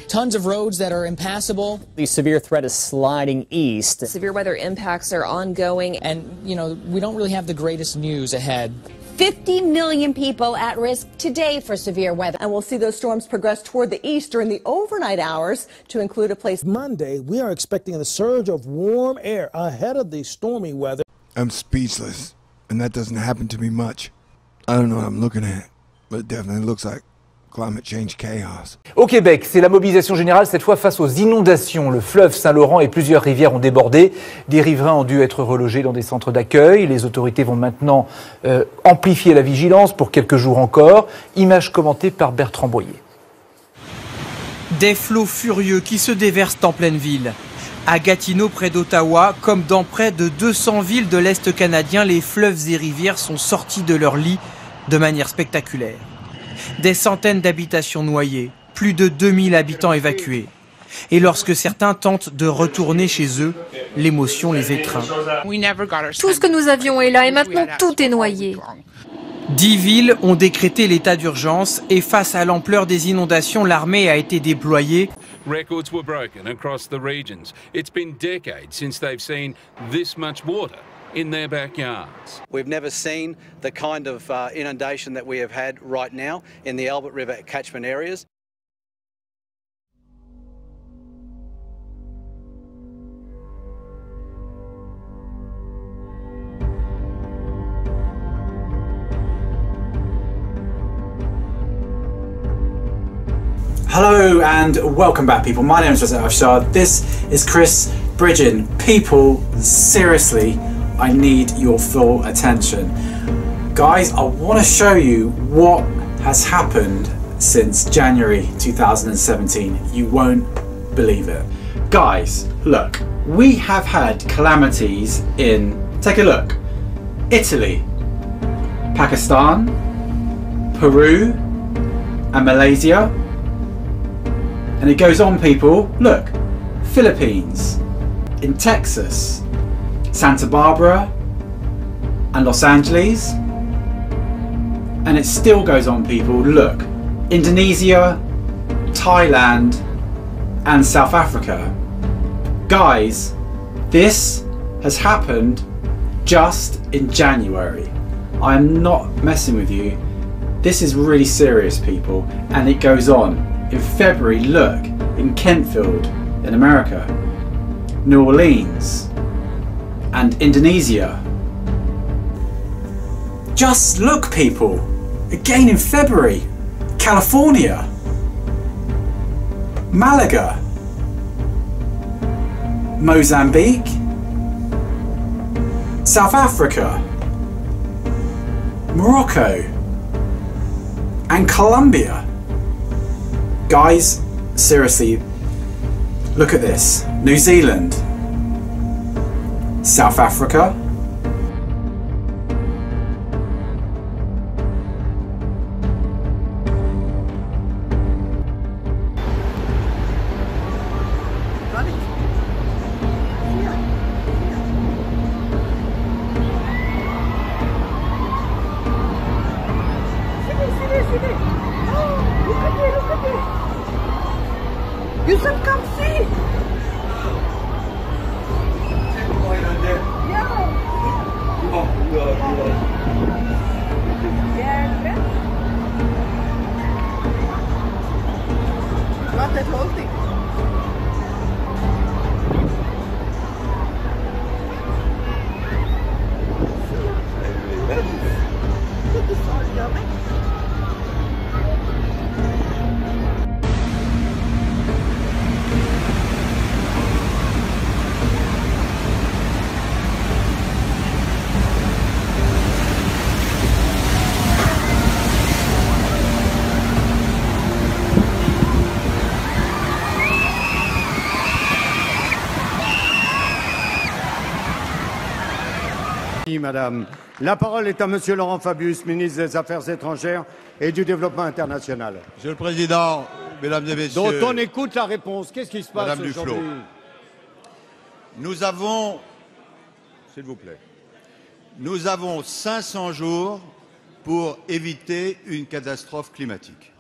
Tons of roads that are impassable. The severe threat is sliding east. Severe weather impacts are ongoing. And, we don't really have the greatest news ahead. 50 million people at risk today for severe weather. And we'll see those storms progress toward the east during the overnight hours to include a place. Monday, we are expecting a surge of warm air ahead of the stormy weather. I'm speechless, and that doesn't happen to me much. I don't know what I'm looking at, but it definitely looks like climate change chaos. Au Québec, c'est la mobilisation générale cette fois face aux inondations. Le fleuve Saint-Laurent et plusieurs rivières ont débordé. Des riverains ont dû être relogés dans des centres d'accueil. Les autorités vont maintenant amplifier la vigilance pour quelques jours encore. Image commentée par Bertrand Boyer. Des flots furieux qui se déversent en pleine ville. À Gatineau, près d'Ottawa, comme dans près de 200 villes de l'Est canadien, les fleuves et rivières sont sortis de leur lit de manière spectaculaire. Des centaines d'habitations noyées, plus de 2000 habitants évacués. Et lorsque certains tentent de retourner chez eux, l'émotion les étreint. Tout ce que nous avions est là et maintenant tout est noyé. 10 villes ont décrété l'état d'urgence et face à l'ampleur des inondations, l'armée a été déployée. Records were broken across the regions. It's been decades since they've seen this much water in their backyards. We've never seen the kind of inundation that we have had right now in the Albert River catchment areas. Hello and welcome back, people. My name is Joseph Afshar. This is Chris Bridgen. People, seriously, I need your full attention. Guys, I want to show you what has happened since January 2017. You won't believe it. Guys, look, we have had calamities in, take a look, Italy, Pakistan, Peru, and Malaysia. And it goes on, people. Look, Philippines, in Texas, Santa Barbara, and Los Angeles. And it still goes on, people. Look, Indonesia, Thailand, and South Africa. Guys, this has happened just in January. I'm not messing with you. This is really serious, people. And it goes on. In February, look, in Kentfield, in America, New Orleans, and Indonesia. Just look, people, again in February, California, Malaga, Mozambique, South Africa, Morocco, and Colombia. Guys, seriously, look at this. New Zealand, South Africa, You should come see. Not that whole thing. Madame. La parole est à Monsieur Laurent Fabius, ministre des Affaires étrangères et du Développement international. Monsieur le Président, Mesdames et Messieurs. Dont on écoute la réponse. Qu'est-ce qui se passe aujourd'hui? Nous avons, s'il vous plaît, nous avons 500 jours pour éviter une catastrophe climatique.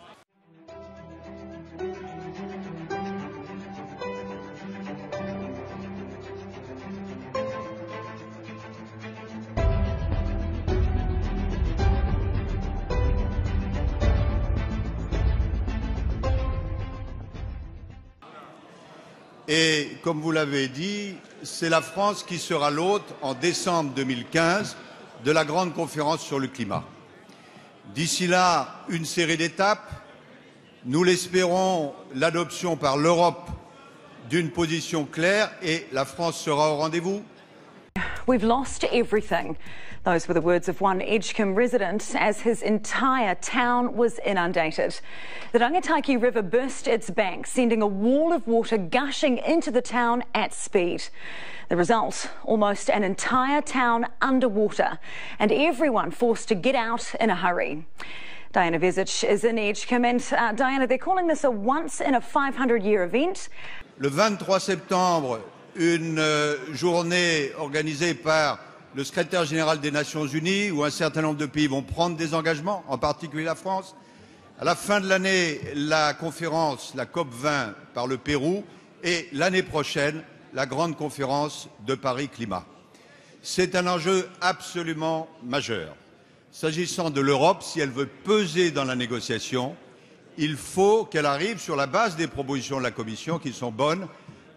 Et comme vous l'avez dit, c'est la France qui sera l'hôte en décembre 2015 de la grande conférence sur le climat. D'ici là, une série d'étapes. Nous l'espérons, l'adoption par l'Europe d'une position claire et la France sera au rendez-vous. We've lost everything. Those were the words of one Edgecombe resident as his entire town was inundated. The Rangitaiki River burst its banks, sending a wall of water gushing into the town at speed. The result, almost an entire town underwater, and everyone forced to get out in a hurry. Diana Vezic is in Edgecombe, and Diana, they're calling this a once-in-a-500-year event. Le 23 septembre, une journée organisée par le secrétaire général des Nations Unies, où un certain nombre de pays vont prendre des engagements, en particulier la France. À la fin de l'année, la conférence, la COP20 par le Pérou, et l'année prochaine, la grande conférence de Paris Climat. C'est un enjeu absolument majeur. S'agissant de l'Europe, si elle veut peser dans la négociation, il faut qu'elle arrive, sur la base des propositions de la Commission, qui sont bonnes,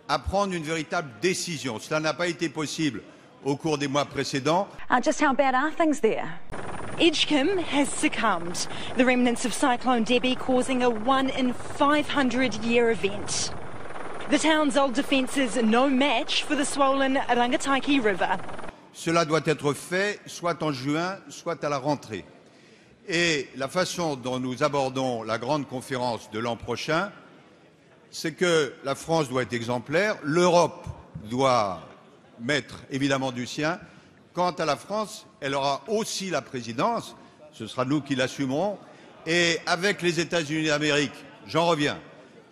à prendre une véritable décision. Cela n'a pas été possible au cours des mois précédents. Just how bad are things there? Edgecombe has succumbed. The remnants of Cyclone Debbie causing a 1-in-500-year event. The town's old defences no match for the swollen Rangitaiki River. Cela doit être fait soit en juin, soit à la rentrée. Et la façon dont nous abordons la grande conférence de l'an prochain, c'est que la France doit être exemplaire, l'Europe doit mettre évidemment du sien. Quant à la France, elle aura aussi la présidence, ce sera nous qui l'assumerons, et avec les États-Unis d'Amérique, j'en reviens,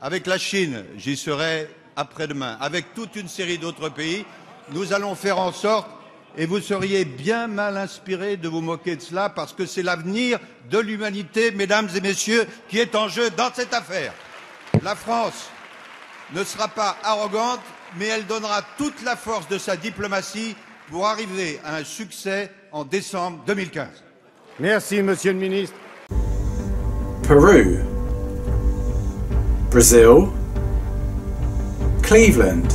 avec la Chine, j'y serai après-demain, avec toute une série d'autres pays, nous allons faire en sorte, et vous seriez bien mal inspirés de vous moquer de cela, parce que c'est l'avenir de l'humanité, mesdames et messieurs, qui est en jeu dans cette affaire. La France ne sera pas arrogante, mais elle donnera toute la force de sa diplomatie pour arriver à un succès en décembre 2015. Merci, Monsieur le Ministre. Peru, Brazil, Cleveland,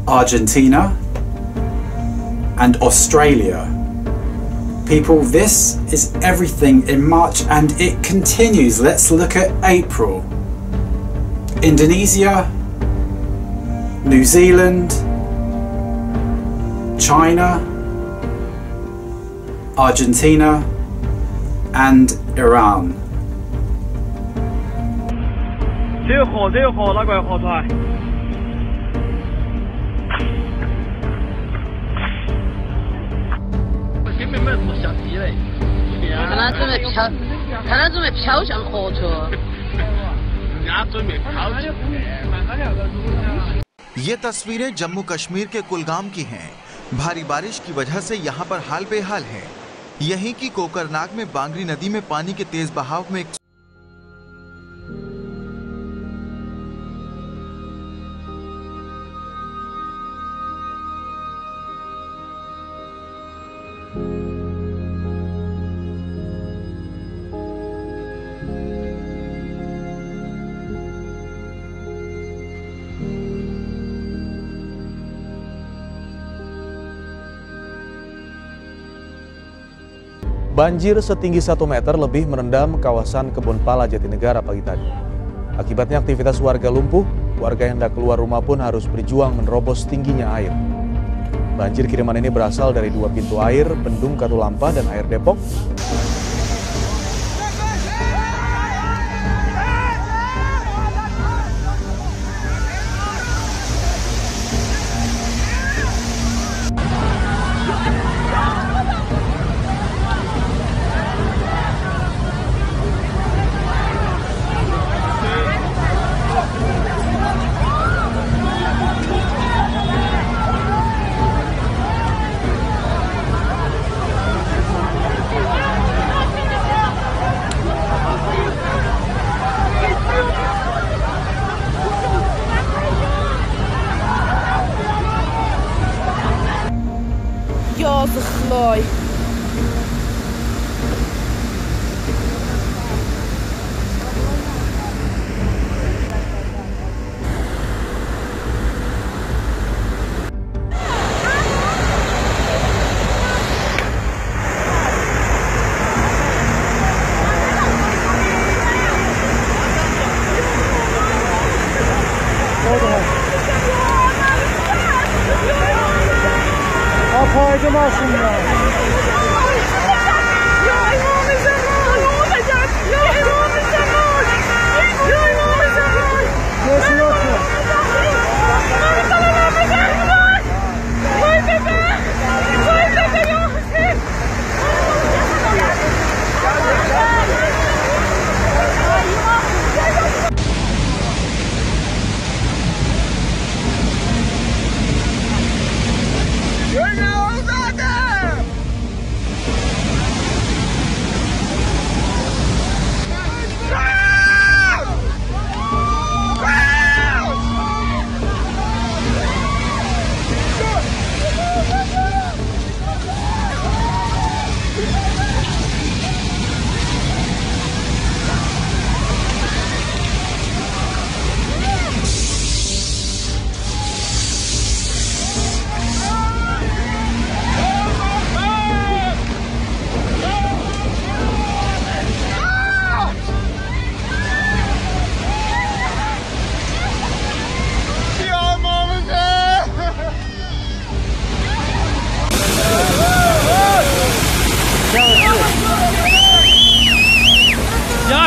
Argentina, and Australia. People, this is everything in March and it continues. Let's look at April. Indonesia, New Zealand, China, Argentina, and Iran. 这个河哪个河出来？根本没什么下地嘞。看他准备飘向河去。人家准备飘去。 ये तस्वीरें जम्मू कश्मीर के कुलगाम की हैं। भारी बारिश की वजह से यहाँ पर हाल बेहाल है। यहीं की कोकरनाग में बांगरी नदी में पानी के तेज बहाव में Banjir setinggi 1 meter lebih merendam kawasan Kebun Pala Jatinegara pagi tadi. Akibatnya aktivitas warga lumpuh, warga yang hendak keluar rumah pun harus berjuang menerobos tingginya air. Banjir kiriman ini berasal dari 2 pintu air, Bendung Katulampa dan Air Depok.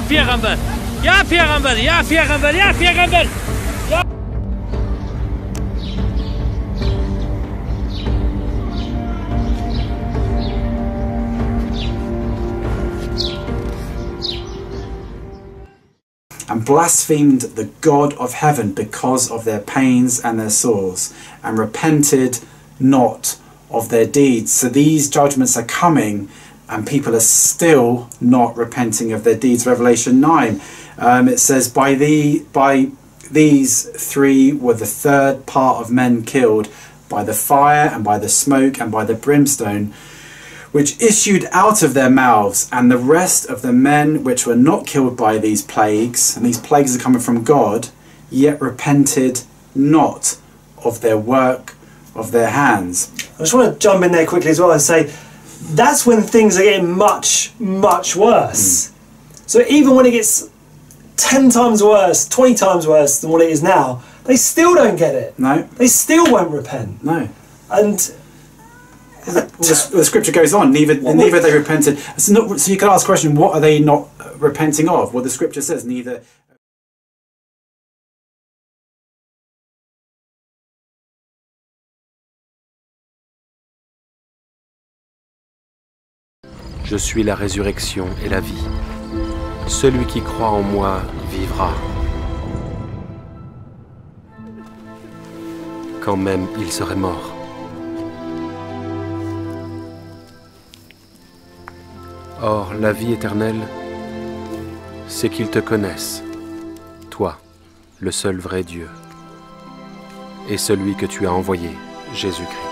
پیغمبر یا پیغمبر یا پیغمبر یا پیغمبر and blasphemed the God of heaven because of their pains and their sores, and repented not of their deeds. So these judgments are coming, and people are still not repenting of their deeds. Revelation 9, it says, by these three were the third part of men killed, by the fire and by the smoke and by the brimstone, which issued out of their mouths, and the rest of the men which were not killed by these plagues, and these plagues are coming from God, yet repented not of their work of their hands. I just want to jump in there quickly as well and say, that's when things are getting much, much worse. So even when it gets 10 times worse, 20 times worse than what it is now, they still don't get it. No. They still won't repent. No. And the scripture goes on, neither they repented. So you could ask the question, what are they not repenting of? Well, the scripture says neither. Je suis la résurrection et la vie. Celui qui croit en moi vivra. Quand même il serait mort. Or, la vie éternelle, c'est qu'ils te connaissent, toi, le seul vrai Dieu, et celui que tu as envoyé, Jésus-Christ.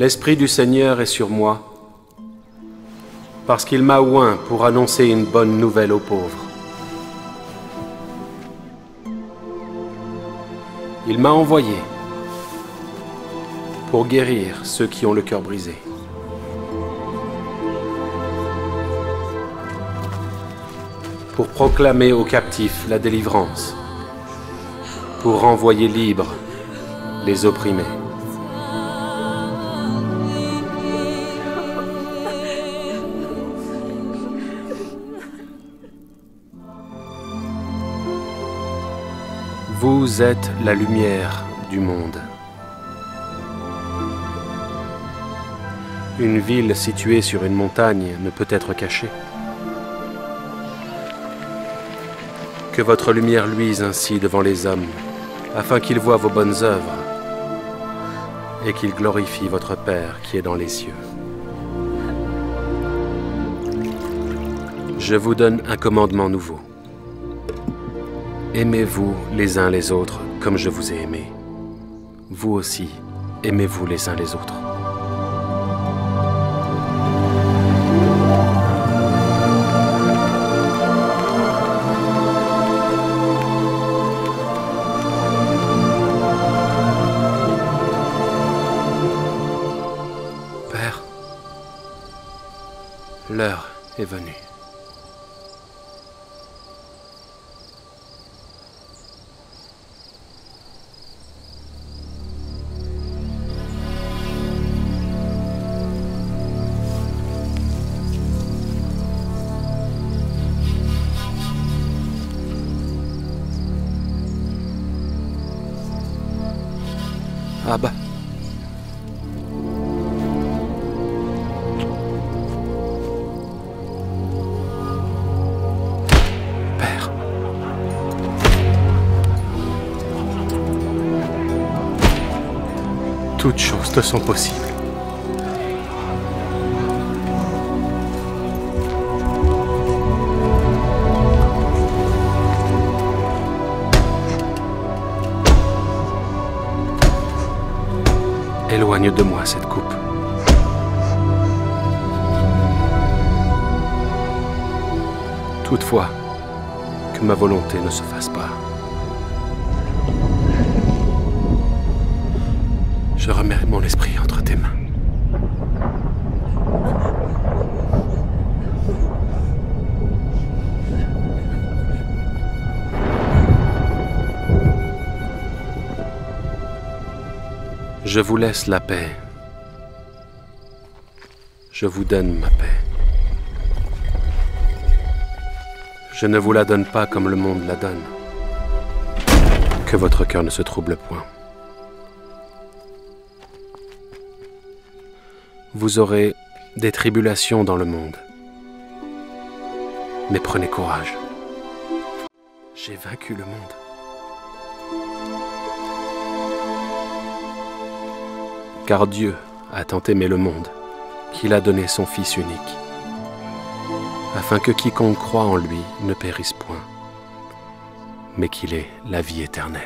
L'Esprit du Seigneur est sur moi, parce qu'il m'a oint pour annoncer une bonne nouvelle aux pauvres. Il m'a envoyé pour guérir ceux qui ont le cœur brisé, pour proclamer aux captifs la délivrance, pour renvoyer libres les opprimés. Vous êtes la lumière du monde. Une ville située sur une montagne ne peut être cachée. Que votre lumière luise ainsi devant les hommes, afin qu'ils voient vos bonnes œuvres et qu'ils glorifient votre Père qui est dans les cieux. Je vous donne un commandement nouveau. Aimez-vous les uns les autres comme je vous ai aimé. Vous aussi, aimez-vous les uns les autres. est venu. Abba. Père. Toutes choses te sont possibles. Éloigne de moi cette coupe. Toutefois, que ma volonté ne se fasse pas. Je remets mon esprit entre tes mains. Je vous laisse la paix. Je vous donne ma paix. Je ne vous la donne pas comme le monde la donne. Que votre cœur ne se trouble point. Vous aurez des tribulations dans le monde. Mais prenez courage. J'ai vaincu le monde. Car Dieu a tant aimé le monde qu'il a donné son Fils unique, afin que quiconque croit en lui ne périsse point, mais qu'il ait la vie éternelle.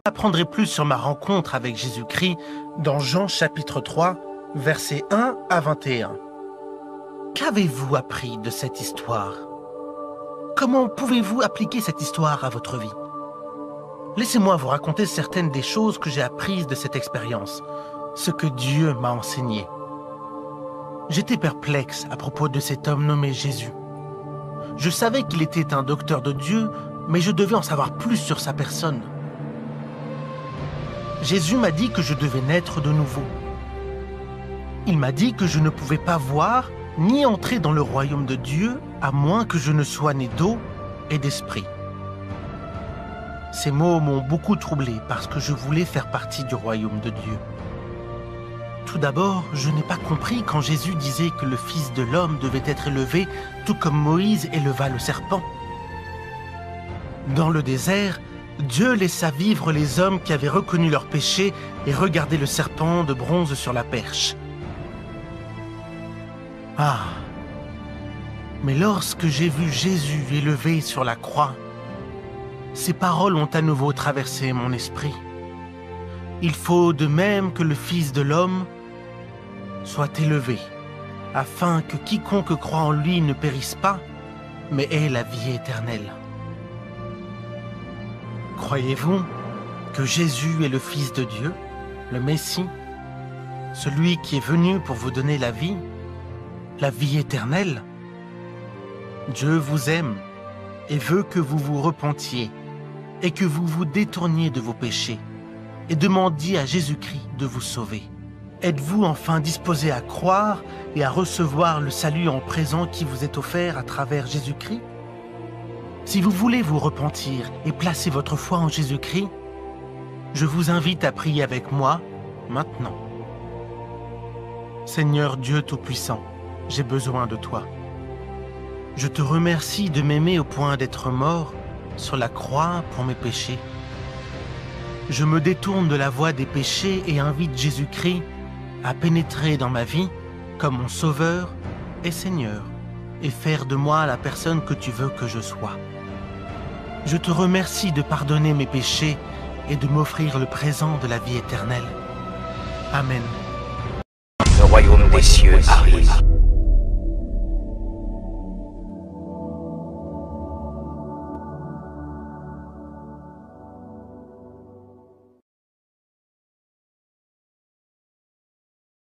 Apprendrez plus sur ma rencontre avec Jésus-Christ dans Jean chapitre 3, versets 1 à 21. Qu'avez-vous appris de cette histoire ? Comment pouvez-vous appliquer cette histoire à votre vie? Laissez-moi vous raconter certaines des choses que j'ai apprises de cette expérience, ce que Dieu m'a enseigné. J'étais perplexe à propos de cet homme nommé Jésus. Je savais qu'il était un docteur de Dieu, mais je devais en savoir plus sur sa personne. Jésus m'a dit que je devais naître de nouveau. Il m'a dit que je ne pouvais pas voir ni entrer dans le royaume de Dieu à moins que je ne sois né d'eau et d'esprit. Ces mots m'ont beaucoup troublé parce que je voulais faire partie du royaume de Dieu. Tout d'abord, je n'ai pas compris quand Jésus disait que le Fils de l'homme devait être élevé tout comme Moïse éleva le serpent. Dans le désert, Dieu laissa vivre les hommes qui avaient reconnu leur péché et regardé le serpent de bronze sur la perche. Ah! Mais lorsque j'ai vu Jésus élevé sur la croix, ces paroles ont à nouveau traversé mon esprit. Il faut de même que le Fils de l'homme soit élevé, afin que quiconque croit en lui ne périsse pas, mais ait la vie éternelle. Croyez-vous que Jésus est le Fils de Dieu, le Messie, celui qui est venu pour vous donner la vie éternelle? Dieu vous aime et veut que vous vous repentiez et que vous vous détourniez de vos péchés et demandiez à Jésus-Christ de vous sauver. Êtes-vous enfin disposé à croire et à recevoir le salut en présent qui vous est offert à travers Jésus-Christ? Si vous voulez vous repentir et placer votre foi en Jésus-Christ, je vous invite à prier avec moi maintenant. Seigneur Dieu Tout-Puissant, j'ai besoin de toi. Je te remercie de m'aimer au point d'être mort sur la croix pour mes péchés. Je me détourne de la voie des péchés et invite Jésus-Christ à pénétrer dans ma vie comme mon Sauveur et Seigneur et faire de moi la personne que tu veux que je sois. Je te remercie de pardonner mes péchés et de m'offrir le présent de la vie éternelle. Amen. Le royaume des cieux arrive.